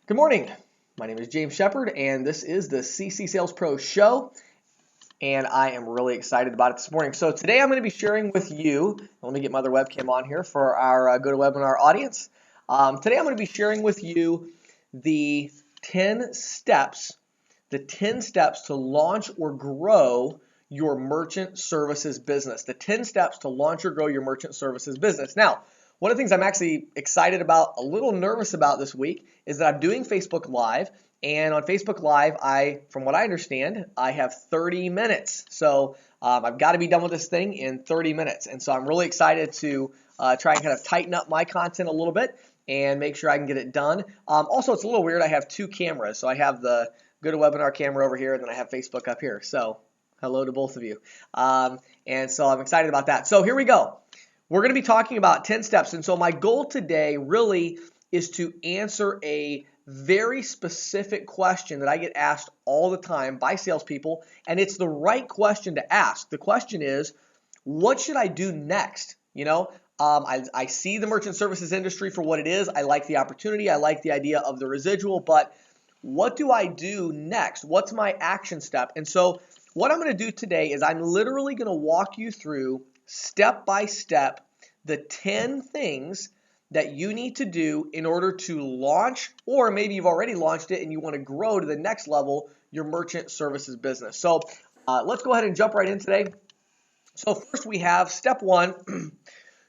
Good morning. My name is James Shepard, and this is the CC Sales Pro Show, and I am really excited about it this morning. So today I'm going to be sharing with you, let me get my other webcam on here for our GoToWebinar audience. Today I'm going to be sharing with you the 10 steps to launch or grow your merchant services business. The 10 steps to launch or grow your merchant services business. Now, one of the things I'm actually excited about, a little nervous about this week, is that I'm doing Facebook Live. And on Facebook Live, from what I understand, I have 30 minutes. So I've got to be done with this thing in 30 minutes. And so I'm really excited to try and kind of tighten up my content a little bit and make sure I can get it done. Also, it's a little weird. I have two cameras. So I have the GoToWebinar camera over here, and then I have Facebook up here. So hello to both of you. And so I'm excited about that. So here we go. We're going to be talking about 10 steps. And so my goal today really is to answer a very specific question that I get asked all the time by salespeople, and it's the right question to ask. The question is, what should I do next? I see the merchant services industry for what it is. I like the opportunity. I like the idea of the residual, but what do I do next? What's my action step? And so what I'm going to do today is I'm literally going to walk you through step by step the 10 things that you need to do in order to launch, or maybe you've already launched it and you want to grow to the next level, your merchant services business. So let's go ahead and jump right in today. So first we have step one,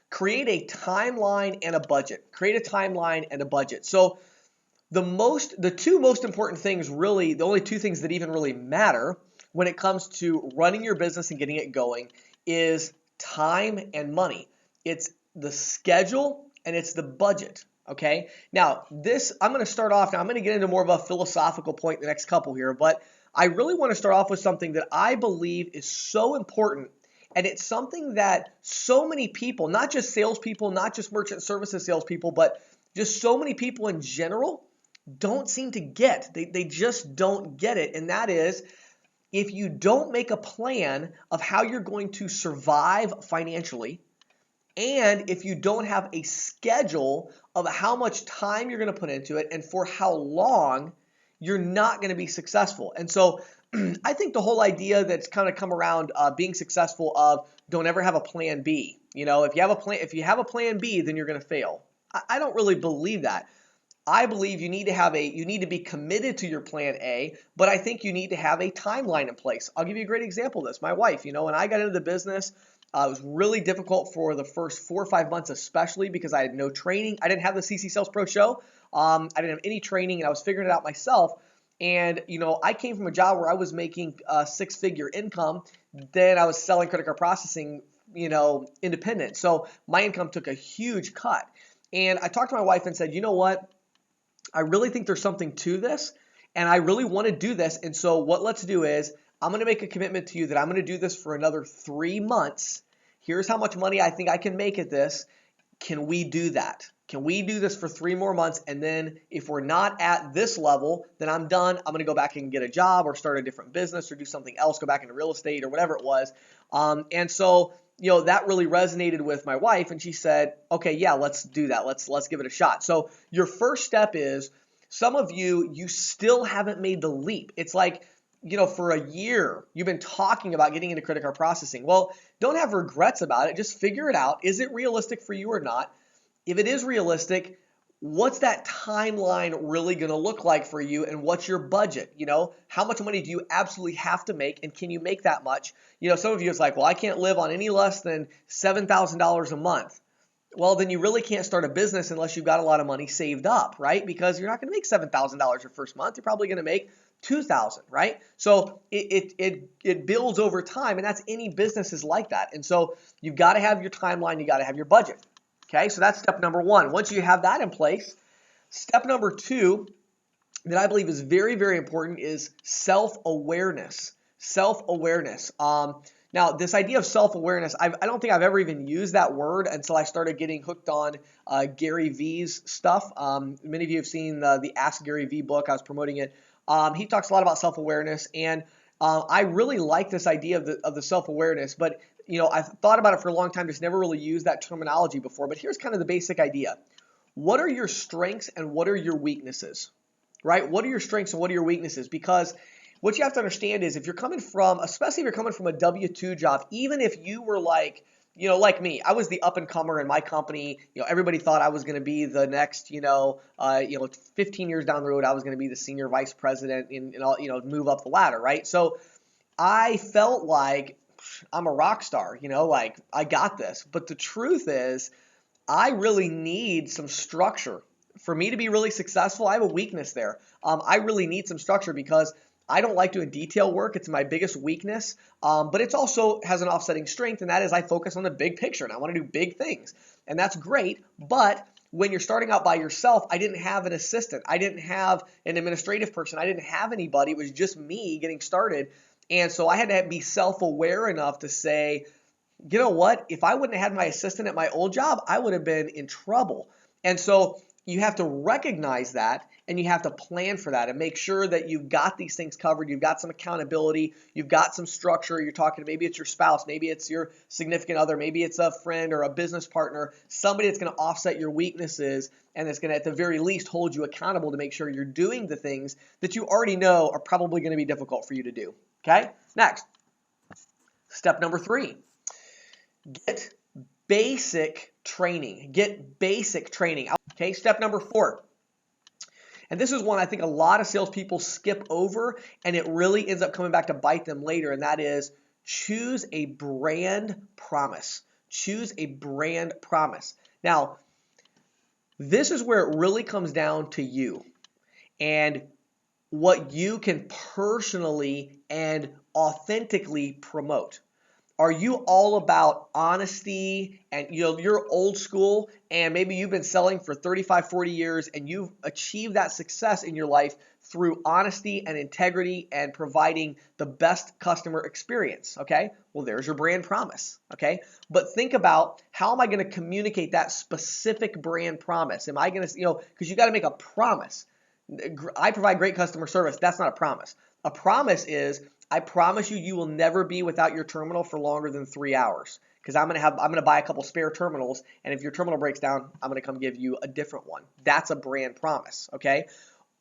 create a timeline and a budget. Create a timeline and a budget. So the two most important things, really, the only two things that even really matter when it comes to running your business and getting it going is time and money. It's the schedule and it's the budget, okay? Now, I'm going to start off, now I'm going to get into more of a philosophical point in the next couple here, but I really want to start off with something that I believe is so important, and it's something that so many people, not just salespeople, not just merchant services salespeople, but just so many people in general don't seem to get. They just don't get it, and that is, if you don't make a plan of how you're going to survive financially, and if you don't have a schedule of how much time you're going to put into it and for how long, you're not going to be successful. And so I think the whole idea that's kind of come around being successful of don't ever have a plan B. If you have a plan B, then you're going to fail. I don't really believe that. I believe you need to be committed to your plan A, but I think you need to have a timeline in place. I'll give you a great example of this. My wife, when I got into the business, it was really difficult for the first 4 or 5 months, especially because I had no training. I didn't have the CC Sales Pro Show. I didn't have any training, and I was figuring it out myself. And, I came from a job where I was making a 6-figure income. Then I was selling credit card processing, independent. So my income took a huge cut. And I talked to my wife and said, you know what? I really think there's something to this, and I really want to do this. And so what let's do is I'm going to make a commitment to you that I'm going to do this for another 3 months. Here's how much money I think I can make at this. Can we do that? Can we do this for 3 more months? And then if we're not at this level, then I'm done. I'm going to go back and get a job or start a different business or do something else, go back into real estate or whatever it was. And so that really resonated with my wife, and she said, okay, yeah, let's do that. Let's give it a shot. So your first step is, some of you still haven't made the leap. It's like, for a year, you've been talking about getting into credit card processing. Well, don't have regrets about it. Just figure it out. Is it realistic for you or not? If it is realistic, what's that timeline really going to look like for you, and what's your budget? How much money do you absolutely have to make, and can you make that much? Some of you, it's like, well, I can't live on any less than $7,000 a month. Well, then you really can't start a business unless you've got a lot of money saved up, right? Because you're not going to make $7,000 your first month. You're probably going to make $2,000, right? So it builds over time, and that's any business is like that. And so you've got to have your timeline. You got to have your budget. Okay, so that's step number one. Once you have that in place, step number two that I believe is very, very important is self-awareness. Self-awareness. Now, this idea of self-awareness, I don't think I've ever even used that word until I started getting hooked on Gary Vee's stuff. Many of you have seen the Ask Gary Vee book. I was promoting it. He talks a lot about self-awareness, and I really like this idea of the self-awareness, but I've thought about it for a long time, just never really used that terminology before. But here's kind of the basic idea. What are your strengths and what are your weaknesses? right? What are your strengths and what are your weaknesses? Because what you have to understand is if you're coming from, especially if you're coming from a W-2 job, even if you were like, like me, I was the up and comer in my company. Everybody thought I was going to be the next, 15 years down the road, I was going to be the senior vice president and all, move up the ladder, right? So I felt like I'm a rock star, like I got this. But the truth is, I really need some structure. For me to be really successful, I have a weakness there. I really need some structure because I don't like doing detail work. It's my biggest weakness, but it also has an offsetting strength, and that is I focus on the big picture, and I want to do big things. And that's great, but when you're starting out by yourself, I didn't have an assistant. I didn't have an administrative person. I didn't have anybody. It was just me getting started. And so I had to be self-aware enough to say, you know what? If I wouldn't have had my assistant at my old job, I would have been in trouble. And so you have to recognize that and you have to plan for that and make sure that you've got these things covered. You've got some accountability. You've got some structure. You're talking to maybe it's your spouse, maybe it's your significant other, maybe it's a friend or a business partner, somebody that's going to offset your weaknesses and that's going to at the very least hold you accountable to make sure you're doing the things that you already know are probably going to be difficult for you to do. Okay? Next. Step number 3. Get basic training. Get basic training. Okay, step number 4. And this is one I think a lot of salespeople skip over, and it really ends up coming back to bite them later, and that is choose a brand promise. Choose a brand promise. Now, this is where it really comes down to you and what you can personally and authentically promote. Are you all about honesty and you're old school and maybe you've been selling for 35, 40 years and you've achieved that success in your life through honesty and integrity and providing the best customer experience, okay? Well, there's your brand promise, okay? But think about how am I going to communicate that specific brand promise? Am I going to, because you got to make a promise. I provide great customer service. That's not a promise. A promise is I promise you will never be without your terminal for longer than 3 hours because I'm gonna buy a couple spare terminals, and if your terminal breaks down, I'm gonna come give you a different one. That's a brand promise, okay?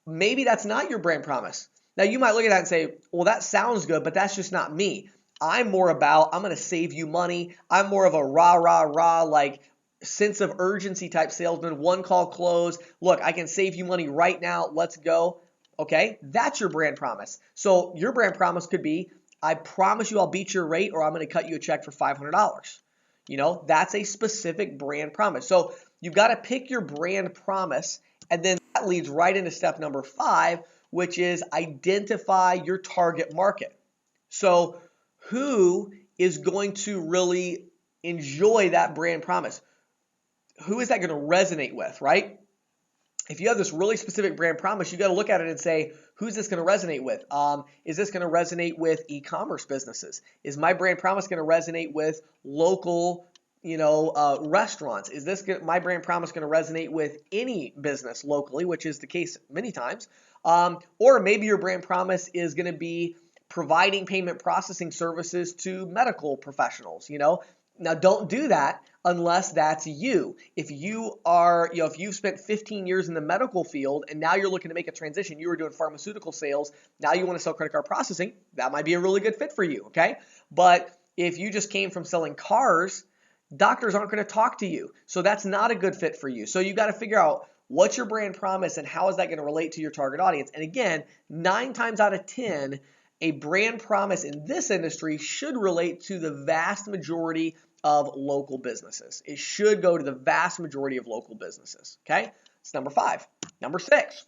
Maybe that's not your brand promise. Now you might look at that and say, well, that sounds good, but that's just not me. I'm more about I'm gonna save you money. I'm more of a rah like sense of urgency type salesman, one call close. Look, I can save you money right now. Let's go. Okay, that's your brand promise. So your brand promise could be, I promise you I'll beat your rate or I'm going to cut you a check for $500. That's a specific brand promise. So you've got to pick your brand promise, and then that leads right into step number 5, which is identify your target market. So who is going to really enjoy that brand promise? Who is that going to resonate with, right? If you have this really specific brand promise, you got to look at it and say, who's this going to resonate with? Is this going to resonate with e-commerce businesses? Is my brand promise going to resonate with local, restaurants? Is my brand promise going to resonate with any business locally, which is the case many times? Or maybe your brand promise is going to be providing payment processing services to medical professionals, Now, don't do that unless that's you. If you are, if you've spent 15 years in the medical field and now you're looking to make a transition, you were doing pharmaceutical sales, now you want to sell credit card processing, that might be a really good fit for you, okay? But if you just came from selling cars, doctors aren't going to talk to you. So that's not a good fit for you. So you got to figure out what's your brand promise and how is that going to relate to your target audience. And again, 9 times out of 10, a brand promise in this industry should relate to the vast majority of local businesses. It should go to the vast majority of local businesses, okay? It's number 5. Number 6,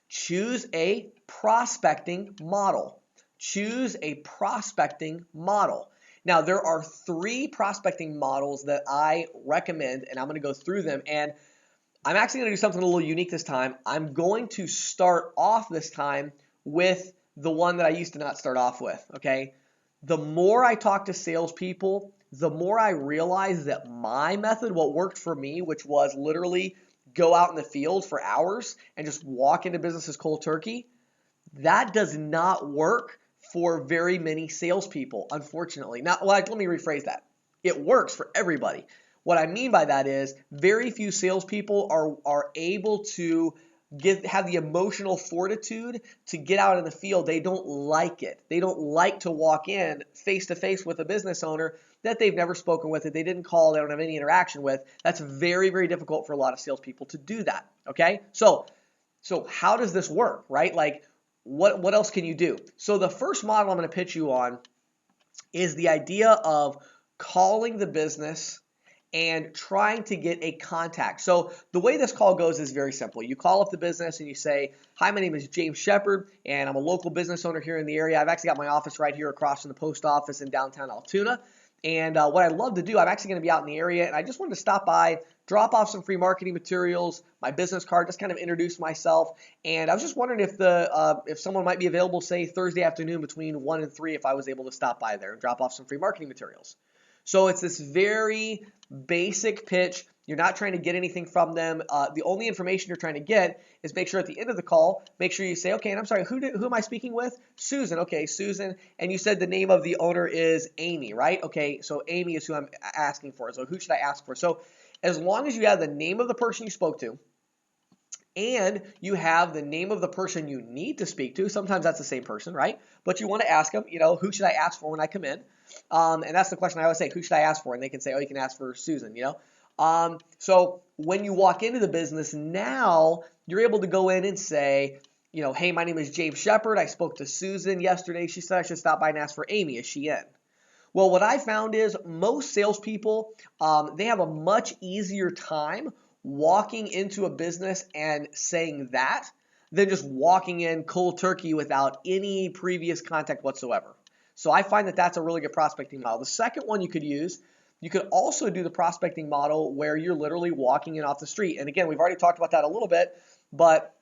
choose a prospecting model. Choose a prospecting model. Now, there are 3 prospecting models that I recommend, and I'm going to go through them, and I'm actually going to do something a little unique this time. I'm going to start off this time with the one that I used to not start off with, okay? The more I talk to salespeople, the more I realize that my method, what worked for me, which was literally go out in the field for hours and just walk into businesses cold turkey, that does not work for very many salespeople, unfortunately. Now, let me rephrase that. It works for everybody. What I mean by that is very few salespeople are able to have the emotional fortitude to get out in the field. They don't like it. They don't like to walk in face to face with a business owner that they've never spoken with, that they didn't call, they don't have any interaction with. That's very, very difficult for a lot of salespeople to do that. Okay, so how does this work, right? Like, what else can you do? So the first model I'm going to pitch you on is the idea of calling the business and trying to get a contact. So the way this call goes is very simple. You call up the business and you say, hi, my name is James Shepard, and I'm a local business owner here in the area. I've actually got my office right here across from the post office in downtown Altoona. And what I'd love to do, I'm actually going to be out in the area, and I just wanted to stop by, drop off some free marketing materials, my business card, just kind of introduce myself. And I was just wondering if someone might be available, say, Thursday afternoon between 1 and 3, if I was able to stop by there and drop off some free marketing materials. So it's this very basic pitch. You're not trying to get anything from them. The only information you're trying to get is make sure at the end of the call, make sure you say, okay, and I'm sorry, who am I speaking with? Susan. Okay, Susan. And you said the name of the owner is Amy, right? Okay, so Amy is who I'm asking for. So who should I ask for? So as long as you have the name of the person you spoke to, and you have the name of the person you need to speak to. Sometimes that's the same person, right? But you want to ask them, who should I ask for when I come in? And that's the question I always say, who should I ask for? And they can say, oh, you can ask for Susan, So when you walk into the business, now you're able to go in and say, hey, my name is James Shepard. I spoke to Susan yesterday. She said I should stop by and ask for Amy. Is she in? Well, what I found is most salespeople, they have a much easier time walking into a business and saying that than just walking in cold turkey without any previous contact whatsoever. So I find that that's a really good prospecting model. The second one you could use, you could also do the prospecting model where you're literally walking in off the street. And again, we've already talked about that a little bit, but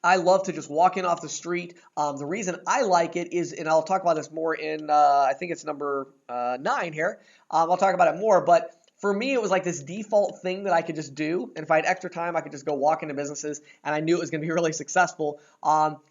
I love to just walk in off the street. The reason I like it is, and I'll talk about this more in, I think it's number 9 here. I'll talk about it more, but for me, it was like this default thing that I could just do. And if I had extra time, I could just go walk into businesses, and I knew it was going to be really successful.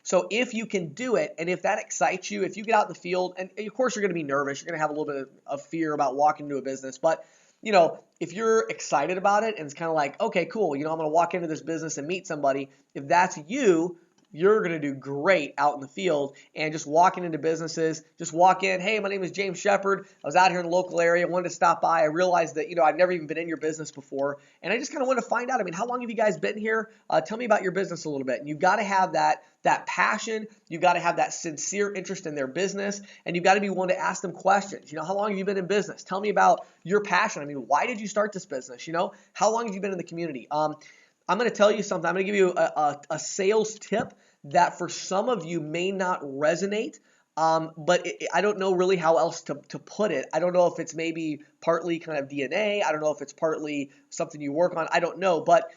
So if you can do it, and if that excites you, if you get out in the field, and of course you're going to be nervous, you're going to have a little bit of fear about walking into a business, but if you're excited about it and it's kind of like, okay, cool, I'm going to walk into this business and meet somebody, if that's you, you're going to do great out in the field. And just walking into businesses, just walk in, hey, my name is James Shepard. I was out here in the local area, wanted to stop by. I realized that, I've never even been in your business before. And I just kind of want to find out, how long have you guys been here? Tell me about your business a little bit. And you've got to have that passion. You've got to have that sincere interest in their business. And you've got to be willing to ask them questions. How long have you been in business? Tell me about your passion. Why did you start this business? How long have you been in the community? I'm going to tell you something. I'm going to give you a sales tip that for some of you may not resonate, but I don't know really how else to put it. I don't know if it's maybe partly kind of DNA. I don't know if it's partly something you work on. I don't know, but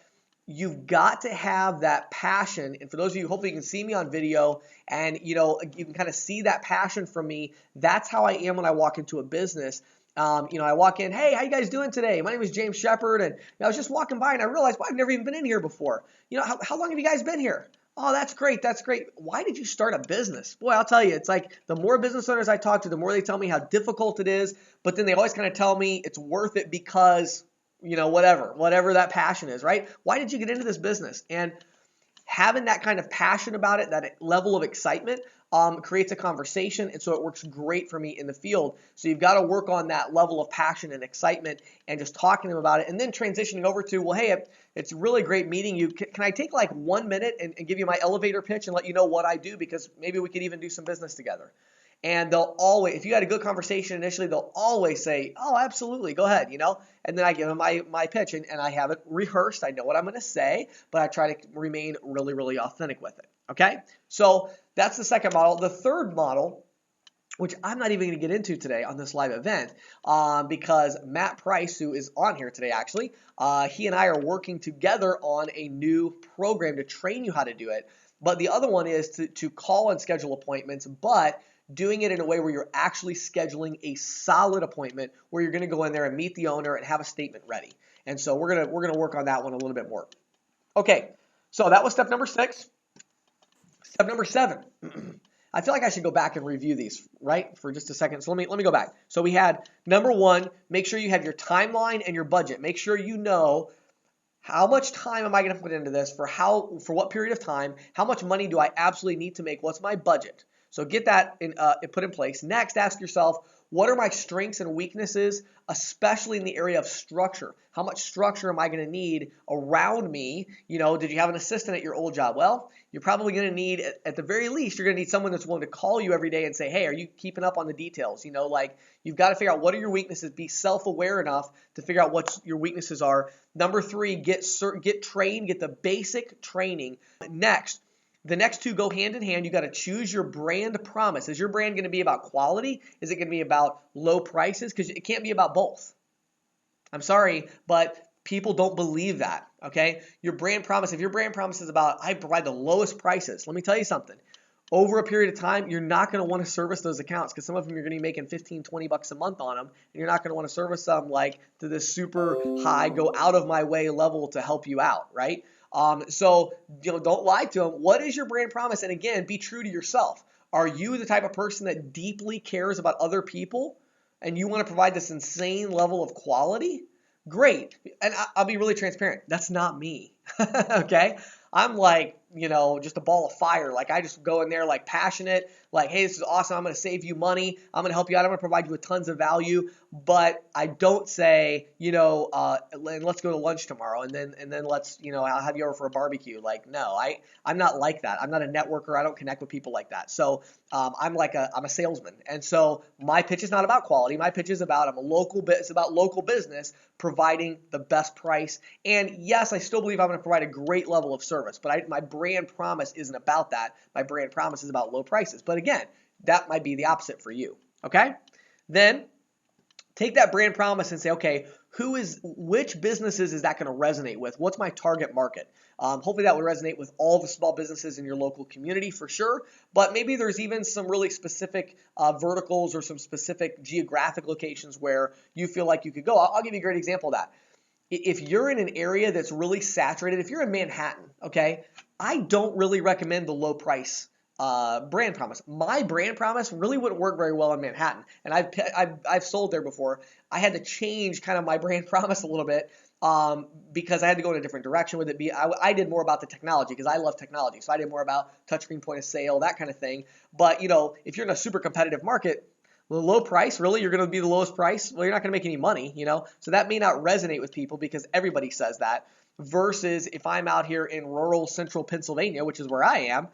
you've got to have that passion. And for those of you, hopefully you can see me on video and, you can kind of see that passion from me. That's how I am when I walk into a business. I walk in, hey, how you guys doing today? My name is James Shepard, and I was just walking by and I realized, I've never even been in here before. How long have you guys been here? Oh, that's great. That's great. Why did you start a business? Boy, I'll tell you, it's like the more business owners I talk to, the more they tell me how difficult it is, but then they always kind of tell me it's worth it because, whatever that passion is, right? Why did you get into this business? And having that kind of passion about it, that level of excitement, creates a conversation, and so it works great for me in the field. So you've got to work on that level of passion and excitement and just talking to them about it, and then transitioning over to, well, hey, it's really great meeting you. Can I take like 1 minute and give you my elevator pitch and let you know what I do, because maybe we could even do some business together. And they'll always, if you had a good conversation initially, they'll always say, oh, absolutely, go ahead, And then I give them my pitch, and I have it rehearsed. I know what I'm going to say, but I try to remain really, really authentic with it, okay? So that's the second model. The third model, which I'm not even going to get into today on this live event, because Matt Price, who is on here today actually, he and I are working together on a new program to train you how to do it. But the other one is to call and schedule appointments, but doing it in a way where you're actually scheduling a solid appointment where you're going to go in there and meet the owner and have a statement ready. And so we're going to work on that one a little bit more. Okay, so that was step number 6. Step number 7. I feel like I should go back and review these, right, for just a second. So let me go back. So we had number 1, make sure you have your timeline and your budget. Make sure you know How much time am I going to put into this for what period of time? How much money do I absolutely need to make? What's my budget? So get that put in place. Next, ask yourself, what are my strengths and weaknesses, especially in the area of structure? How much structure am I going to need around me? Did you have an assistant at your old job? Well, you're probably going to need, at the very least, you're going to need someone that's willing to call you every day and say, hey, are you keeping up on the details? Like you've got to figure out what are your weaknesses, be self-aware enough to figure out what your weaknesses are. Number 3, get trained, get the basic training. Next, the next two go hand in hand. You got to choose your brand promise. Is your brand going to be about quality? Is it going to be about low prices? Because it can't be about both. I'm sorry, but people don't believe that, okay? Your brand promise, if your brand promise is about, I provide the lowest prices, let me tell you something. Over a period of time, you're not going to want to service those accounts because some of them you're going to be making 15, 20 bucks a month on them, and you're not going to want to service them like to this super high, go out of my way level to help you out, right? So don't lie to them. What is your brand promise? And again, be true to yourself. Are you the type of person that deeply cares about other people and you want to provide this insane level of quality? Great. And I'll be really transparent. That's not me. Okay? I'm like, just a ball of fire. Like I just go in there like passionate, like, hey, this is awesome. I'm going to save you money. I'm going to help you out. I'm going to provide you with tons of value. But I don't say, let's go to lunch tomorrow and then let's, I'll have you over for a barbecue. Like, no, I'm not like that. I'm not a networker. I don't connect with people like that. So I'm a salesman. And so my pitch is not about quality. My pitch is about, it's about local business providing the best price. And yes, I still believe I'm going to provide a great level of service, but my brand promise isn't about that. My brand promise is about low prices. But again, that might be the opposite for you. Okay? Then take that brand promise and say, okay, which businesses is that going to resonate with? What's my target market? Hopefully that would resonate with all the small businesses in your local community for sure, but maybe there's even some really specific verticals or some specific geographic locations where you feel like you could go. I'll give you a great example of that. If you're in an area that's really saturated, if you're in Manhattan, okay, I don't really recommend the low price brand promise. My brand promise really wouldn't work very well in Manhattan, and I've sold there before. I had to change kind of my brand promise a little bit because I had to go in a different direction with it. I did more about the technology because I love technology, so I did more about touchscreen point of sale, that kind of thing. But if you're in a super competitive market, the low price, really, you're going to be the lowest price? Well, you're not going to make any money, So that may not resonate with people because everybody says that. Versus if I'm out here in rural central Pennsylvania, which is where I am,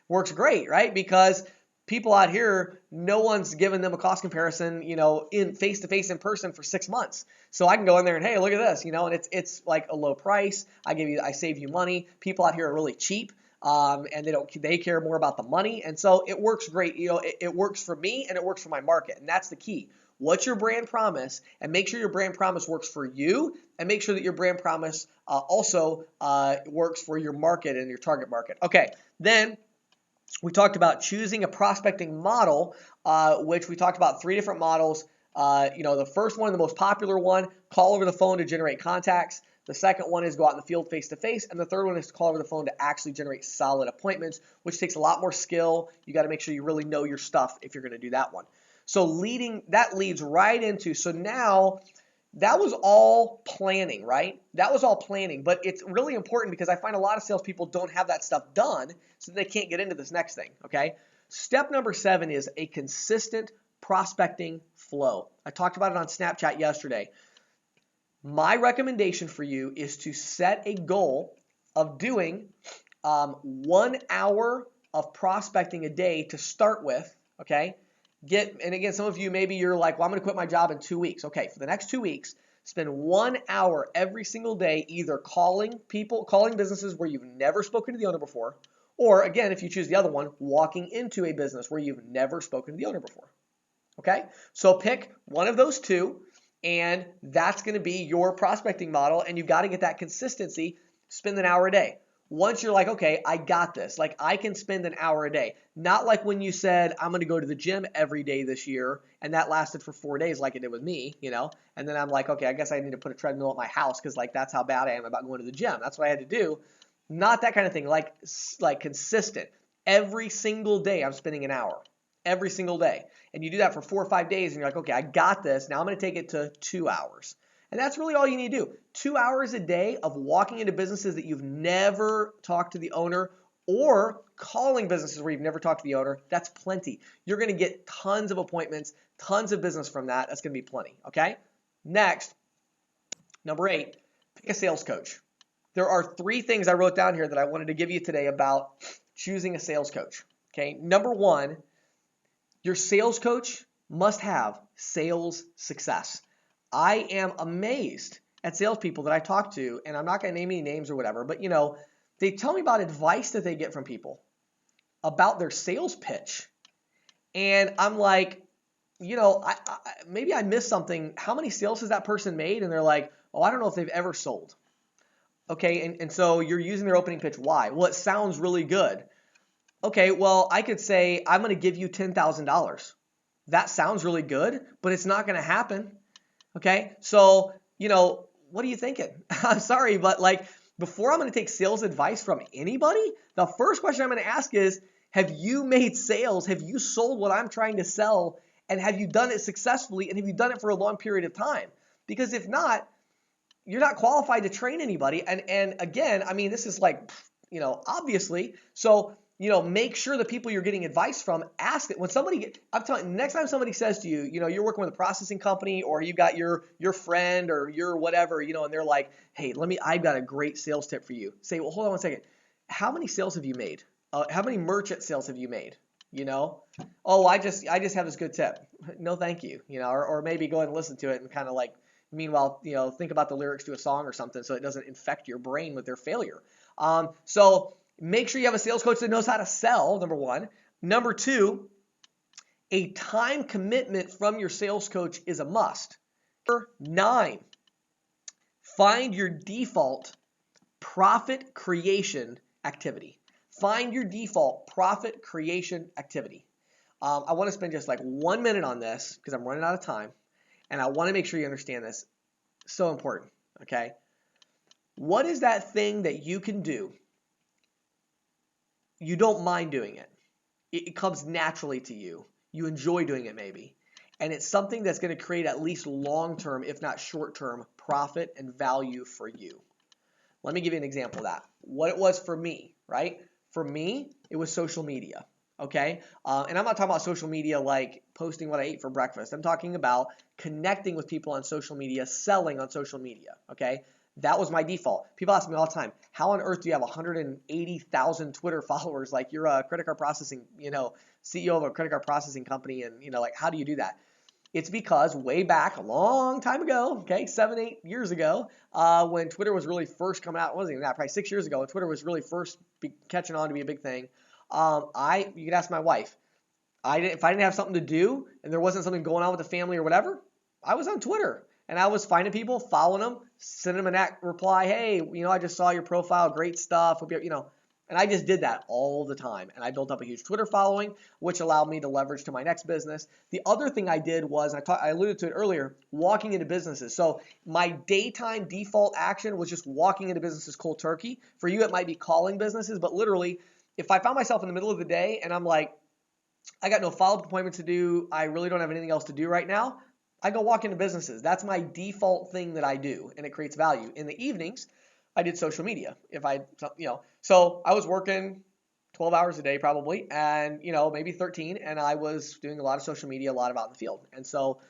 works great, right? Because people out here, no one's given them a cost comparison, in face-to-face in person for 6 months. So I can go in there and, hey, look at this, and it's like a low price. I save you money. People out here are really cheap. And they care more about the money. And so it works great. It works for me and it works for my market. And that's the key. What's your brand promise? And make sure your brand promise works for you and make sure that your brand promise also works for your market and your target market. Okay. Then we talked about choosing a prospecting model, which we talked about 3 different models. The first one, the most popular one, call over the phone to generate contacts. The second one is go out in the field face-to-face. And the third one is to call over the phone to actually generate solid appointments, which takes a lot more skill. You got to make sure you really know your stuff if you're going to do that one. So that leads right into, so now that was all planning, right? That was all planning, but it's really important because I find a lot of salespeople don't have that stuff done, so they can't get into this next thing, okay? Step number 7 is a consistent prospecting flow. I talked about it on Snapchat yesterday. My recommendation for you is to set a goal of doing 1 hour of prospecting a day to start with, okay? And again, some of you, maybe you're like, well, I'm going to quit my job in 2 weeks. Okay, for the next 2 weeks, spend 1 hour every single day either calling businesses where you've never spoken to the owner before, or again, if you choose the other one, walking into a business where you've never spoken to the owner before. Okay, so pick one of those two, and that's going to be your prospecting model, and you've got to get that consistency. Spend an hour a day. Once you're like, okay, I got this. Like, I can spend an hour a day. Not like when you said, I'm going to go to the gym every day this year, and that lasted for 4 days like it did with me, And then I'm like, okay, I guess I need to put a treadmill at my house because, that's how bad I am about going to the gym. That's what I had to do. Not that kind of thing. Like consistent. Every single day I'm spending an hour. Every single day. And you do that for 4 or 5 days, and you're like, okay, I got this. Now I'm going to take it to 2 hours. And that's really all you need to do. 2 hours a day of walking into businesses that you've never talked to the owner, or calling businesses where you've never talked to the owner. That's plenty. You're going to get tons of appointments, tons of business from that. That's going to be plenty, okay? Next, number 8, pick a sales coach. There are 3 things I wrote down here that I wanted to give you today about choosing a sales coach, okay? Number 1, your sales coach must have sales success. I am amazed at salespeople that I talk to, and I'm not going to name any names or whatever, but they tell me about advice that they get from people about their sales pitch. And I'm like, maybe I missed something. How many sales has that person made? And they're like, oh, I don't know if they've ever sold. Okay, and so you're using their opening pitch. Why? Well, it sounds really good. Okay, well, I could say, I'm going to give you $10,000. That sounds really good, but it's not going to happen. Okay, so, what are you thinking? I'm sorry, but before I'm going to take sales advice from anybody, the first question I'm going to ask is, have you made sales? Have you sold what I'm trying to sell? And have you done it successfully? And have you done it for a long period of time? Because if not, you're not qualified to train anybody. And again, I mean, this is obviously. So, make sure the people you're getting advice from, ask it. When I'm telling you, next time somebody says to you, you're working with a processing company, or you got your friend or your whatever, and they're like, hey, I've got a great sales tip for you. Say, well, hold on one second. How many sales have you made? How many merchant sales have you made? Oh, I just have this good tip. No, thank you. Or maybe go ahead and listen to it and kind of meanwhile, think about the lyrics to a song or something so it doesn't infect your brain with their failure. So make sure you have a sales coach that knows how to sell, number 1. Number 2, a time commitment from your sales coach is a must. Number 9, find your default profit creation activity. Find your default profit creation activity. I want to spend just 1 minute on this because I'm running out of time, and I want to make sure you understand this. So important, okay? What is that thing that you can do? You don't mind doing it. It comes naturally to you. You enjoy doing it maybe. And it's something that's going to create at least long-term, if not short-term, profit and value for you. Let me give you an example of that. What it was for me, right? For me, it was social media, okay? And I'm not talking about social media like posting what I ate for breakfast. I'm talking about connecting with people on social media, selling on social media, okay? That was my default. People ask me all the time, how on earth do you have 180,000 Twitter followers? Like you're a credit card processing, CEO of a credit card processing company, and how do you do that? It's because way back a long time ago, okay, 7-8 years ago, when Twitter was really first coming out, it wasn't even that, probably 6 years ago, when Twitter was really first catching on to be a big thing, you could ask my wife, if I didn't have something to do and there wasn't something going on with the family or whatever, I was on Twitter. And I was finding people, following them, sending them a reply, hey, I just saw your profile, great stuff, and I just did that all the time. And I built up a huge Twitter following, which allowed me to leverage to my next business. The other thing I did was, I alluded to it earlier, walking into businesses. So my daytime default action was just walking into businesses cold turkey. For you, it might be calling businesses, but literally, if I found myself in the middle of the day and I'm like, I got no follow-up appointments to do, I really don't have anything else to do right now, I go walk into businesses. That's my default thing that I do, and it creates value. In the evenings, I did social media. So I was working 12 hours a day probably, and maybe 13, and I was doing a lot of social media, a lot of out in the field. And so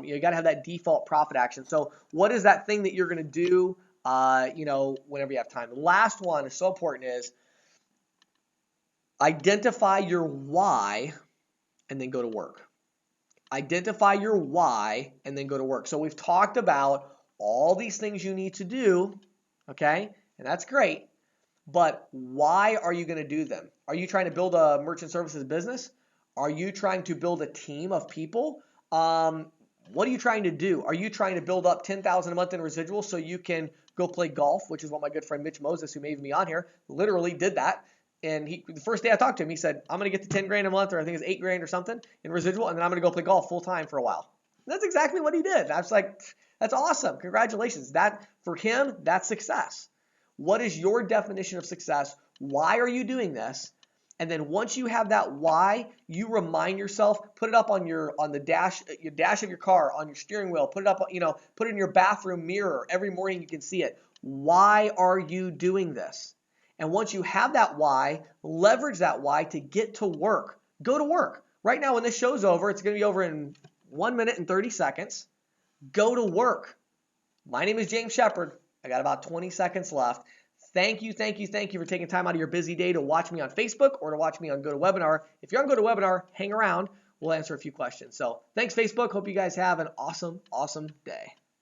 you got to have that default profit action. So what is that thing that you're going to do? Whenever you have time. The last one is so important is identify your why, and then go to work. Identify your why and then go to work. So we've talked about all these things you need to do, okay? And that's great. But why are you going to do them? Are you trying to build a merchant services business? Are you trying to build a team of people? What are you trying to do? Are you trying to build up $10,000 a month in residual so you can go play golf, which is what my good friend Mitch Moses, who may even be on here, literally did that. And the first day I talked to him, he said, I'm going to get to 10 grand a month, or I think it's 8 grand or something in residual, and then I'm going to go play golf full time for a while. And that's exactly what he did. And I was like, that's awesome. Congratulations. That, for him, that's success. What is your definition of success? Why are you doing this? And then once you have that why, you remind yourself, put it up on the dash of your car, on your steering wheel, put it up, put it in your bathroom mirror. Every morning you can see it. Why are you doing this? And once you have that why, leverage that why to get to work. Go to work. Right now when this show's over, it's going to be over in 1 minute and 30 seconds. Go to work. My name is James Shepard. I got about 20 seconds left. Thank you for taking time out of your busy day to watch me on Facebook or to watch me on GoToWebinar. If you're on GoToWebinar, hang around. We'll answer a few questions. So thanks, Facebook. Hope you guys have an awesome day.